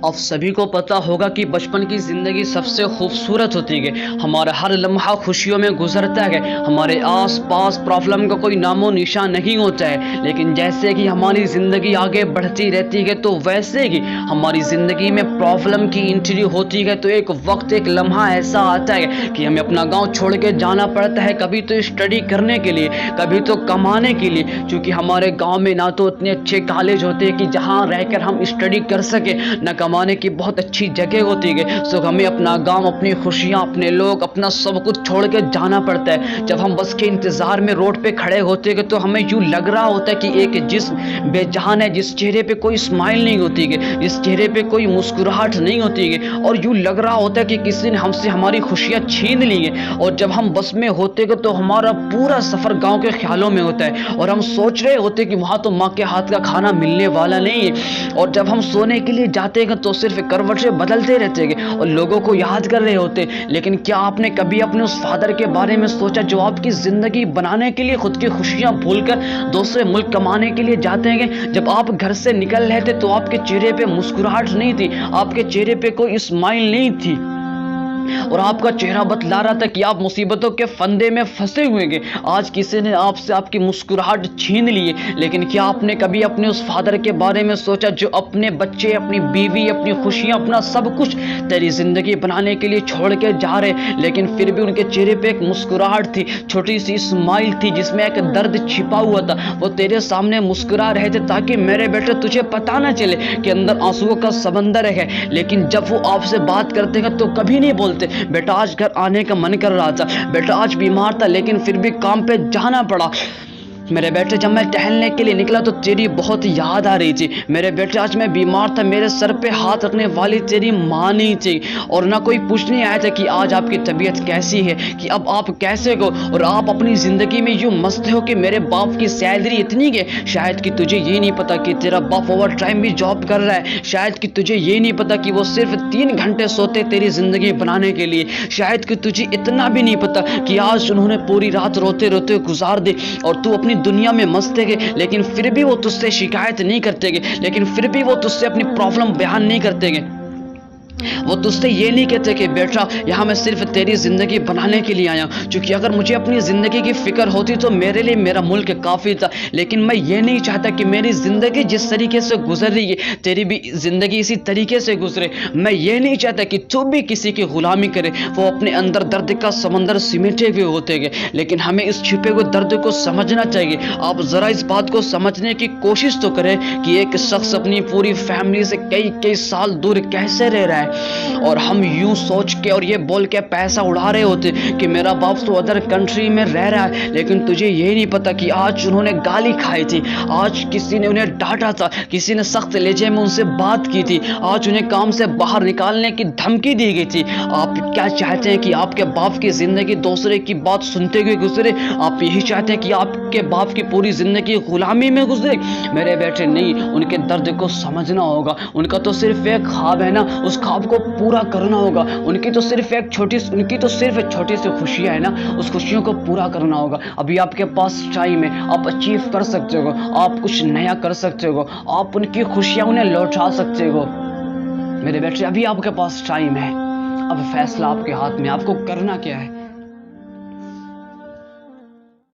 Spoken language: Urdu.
آپ سبھی کو پتہ ہوگا کہ بچپن کی زندگی سب سے خوبصورت ہوتی ہے. ہمارا ہر لمحہ خوشیوں میں گزرتا ہے. ہمارے آس پاس پرابلم کا کوئی نام و نشان نہیں ہوتا ہے. لیکن جیسے کہ ہماری زندگی آگے بڑھتی رہتی ہے تو ویسے ہی ہماری زندگی میں پرابلم کی انٹری ہوتی ہے. تو ایک وقت ایک لمحہ ایسا آتا ہے کہ ہمیں اپنا گاؤں چھوڑ کے جانا پڑتا ہے, کبھی تو اسٹڈی کرنے کے لیے, کبھی تو کمانے کے لیے, کیونکہ ہمارے گاؤں میں نہ تو اتنے اچھے کالج ہوتے ہیں کہ جہاں رہ کر ہم اسٹڈی کر سکیں, نہ کمانے کی بہت اچھی جگہ ہوتی ہے. سو ہمیں اپنا گاؤں, اپنی خوشیاں, اپنے لوگ, اپنا سب کچھ چھوڑ کے جانا پڑتا ہے. جب ہم بس کے انتظار میں روڈ پہ کھڑے ہوتے ہیں تو ہمیں یوں لگ رہا ہوتا ہے کہ ایک جسم بے جان ہے, جس چہرے پہ کوئی اسمائل نہیں ہوتی ہے, جس چہرے پہ کوئی مسکراہٹ نہیں ہوتی ہے, اور یوں لگ رہا ہوتا ہے کہ کسی نے ہم سے ہماری خوشیاں چھین لی ہیں. اور جب ہم بس میں ہوتے ہیں تو ہمارا پورا سفر گاؤں کے خیالوں میں ہوتا ہے, اور ہم سوچ رہے ہوتے کہ وہاں تو ماں کے ہاتھ کا کھانا ملنے والا نہیں ہے. اور جب ہم سونے کے لیے جاتے ہیں تو صرف کروٹیں بدلتے رہتے ہیں اور لوگوں کو یاد کر رہے ہوتے. لیکن کیا آپ نے کبھی اپنے اس فادر کے بارے میں سوچا جو آپ کی زندگی بنانے کے لیے خود کی خوشیاں بھول کر دوسرے ملک کمانے کے لیے جاتے ہیں؟ جب آپ گھر سے نکل رہے تھے تو آپ کے چہرے پہ مسکراہٹ نہیں تھی, آپ کے چہرے پہ کوئی اسمائل نہیں تھی, اور آپ کا چہرہ بتلا رہا تھا کہ آپ مصیبتوں کے فندے میں پھنسے ہوئے گے. آج کسی نے آپ سے آپ کی مسکراہٹ چھین لی ہے. لیکن کیا آپ نے کبھی اپنے اس فادر کے بارے میں سوچا جو اپنے بچے, اپنی بیوی, اپنی خوشیاں, اپنا سب کچھ تیری زندگی بنانے کے لیے چھوڑ کے جا رہے, لیکن پھر بھی ان کے چہرے پہ ایک مسکراہٹ تھی, چھوٹی سی اسمائل تھی جس میں ایک درد چھپا ہوا تھا. وہ تیرے سامنے مسکرا رہے تھے تاکہ میرے بیٹے تجھے پتہ نہ چلے کہ اندر آنسوؤں کا سمندر ہے. لیکن جب وہ آپ سے بات کرتے ہیں تو کبھی نہیں بولتے بیٹا آج گھر آنے کا من کر رہا تھا, بیٹا آج بیمار تھا لیکن پھر بھی کام پہ جانا پڑا. میرے بیٹے جب میں ٹہلنے کے لیے نکلا تو تیری بہت یاد آ رہی تھی. میرے بیٹے آج میں بیمار تھا, میرے سر پہ ہاتھ رکھنے والی تیری ماں نہیں تھی, اور نہ کوئی پوچھنے آیا تھا کہ آج آپ کی طبیعت کیسی ہے, کہ اب آپ کیسے ہو. اور آپ اپنی زندگی میں یوں مست ہو کہ میرے باپ کی سیلری اتنی ہے, شاید کہ تجھے یہ نہیں پتا کہ تیرا باپ اوور ٹائم بھی جاب کر رہا ہے, شاید کہ تجھے یہ نہیں پتا کہ وہ صرف 3 گھنٹے سوتے تیری زندگی بنانے کے لیے, شاید کہ تجھے اتنا بھی نہیں پتا کہ آج انہوں نے پوری رات روتے روتے گزار دی اور تو اپنی دنیا میں مست ہے. لیکن پھر بھی وہ تجھ سے شکایت نہیں کرتے گے, لیکن پھر بھی وہ تجھ سے اپنی پرابلم بیان نہیں کرتے گے. وہ تجھ سے یہ نہیں کہتے کہ بیٹا یہاں میں صرف تیری زندگی بنانے کے لیے آیا ہوں, کیونکہ اگر مجھے اپنی زندگی کی فکر ہوتی تو میرے لیے میرا ملک کافی تھا. لیکن میں یہ نہیں چاہتا کہ میری زندگی جس طریقے سے گزر رہی ہے تیری بھی زندگی اسی طریقے سے گزرے. میں یہ نہیں چاہتا کہ تو بھی کسی کی غلامی کرے. وہ اپنے اندر درد کا سمندر سمیٹے ہوئے ہوتے گے, لیکن ہمیں اس چھپے ہوئے درد کو سمجھنا چاہیے. آپ ذرا اس بات کو سمجھنے کی کوشش تو کریں کہ ایک شخص اپنی پوری فیملی سے کئی سال دور کیسے رہ رہا ہے, اور ہم یوں سوچ کے اور یہ بول کے پیسہ اڑا رہے ہوتے کہ میرا باپ تو ادر کنٹری میں رہ رہا ہے. لیکن تجھے یہ نہیں پتا کہ آج انہوں نے گالی کھائی تھی, آج کسی نے انہیں ڈانٹا تھا, کسی نے سخت لہجے میں ان سے بات کی تھی, آج انہیں کام سے باہر نکالنے کی دھمکی دی گئی تھی. آپ کیا چاہتے ہیں کہ آپ کے باپ کی زندگی دوسرے کی بات سنتے ہوئے گزرے؟ آپ یہی چاہتے ہیں کہ آپ کے باپ کی پوری زندگی غلامی میں گزرے؟ میرے بیٹے نہیں, ان کے درد کو سمجھنا ہوگا. ان کا تو صرف ایک خواب ہے نا, اس خواب کو پورا کرنا ہوگا. ان کی تو صرف چھوٹی سی خوشیاں ہے نا, اس خوشیوں کو پورا کرنا ہوگا. ابھی آپ کے پاس ٹائم ہے, آپ اچیو کر سکتے ہو, آپ کچھ نیا کر سکتے ہو, آپ ان کی خوشیاں انہیں لوٹا سکتے ہو. میرے بیٹے ابھی آپ کے پاس ٹائم ہے, اب فیصلہ آپ کے ہاتھ میں, آپ کو کرنا کیا ہے.